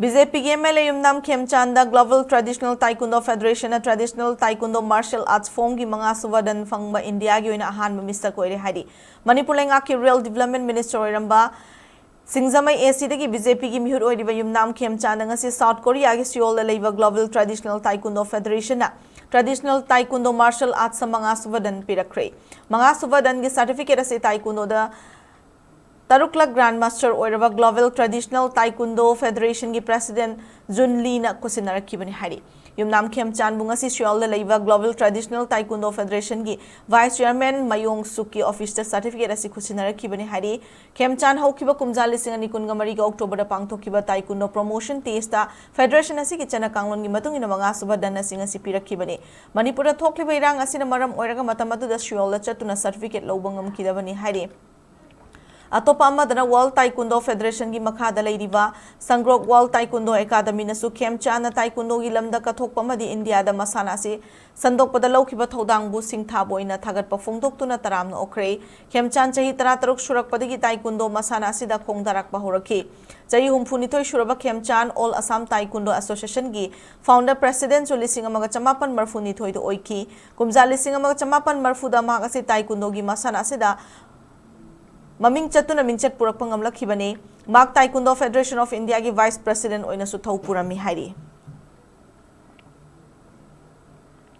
BJP की MLA Yumnam Khemchand Global Traditional Taekwondo Federation Traditional Taekwondo Martial Arts Form की मंगा सुवादन Fangba India की ओइना Ahanba Misak Oire हारी मणिपुर लेंगा की Real Development Minister ओइरंबा सिंगजमई एसी की BJP की मिहुर ओइरिबा युमनाम खेमचांद ngasi South Korea की Seoul लेइबा Global Traditional Taekwondo Federation Traditional Taekwondo Martial Arts मंगा सुवादन पिरखरे मंगा सुवादन की सर्टिफिकेट से Taekwondo दा Tarukla Grandmaster Oire Global Traditional Taekwondo Federation की President Jun Lee na kusinara kibani hari Yumnam Khemchand bungasi Seoul leiba Global Traditional Taekwondo Federation की Vice Chairman Mayong Suki Officer Certificate asi kusinara kibani hari Khemchand haukiba kumjal lising ani kunga mari ka October da pangthokiba Taekwondo Promotion Test ta Federation asi ki chana kanglon gi matung ina manga suba dan asi ngasi pirakibani Manipur da thokliba irang asi na maram oiraga matamatu da Seoul la chatuna certificate lobangam kidabani hari Atopa amadana World Taekwondo Federation की मखादा लेरिबा संग्रोक World Taekwondo Academy नसु खेमचांद taekwondo की lambda कथोकपा मदि India दा मसाना से संदोकपदा लौखिबा थौदांगबु सिंगथाब ओइना थागतपा फोंदोक्तुना तरामना ओखरे खेमचांद चही 33 सुरकपदगी taekwondo मसाना सिदा खोंगदारकपा होरखि चही 32 सुरबा खेमचांद all Assam taekwondo association की फाउंडर प्रेसिडेंट जो 1984 दो ओइखि कुमजा 1984 दा मागasi ताइक्वांडो की मसाना सिदा Maming Chatuna Minchet Purakpangam Lakibane, Mark Taekwondo Federation of India की Vice President Oina Suthau Purami Hari.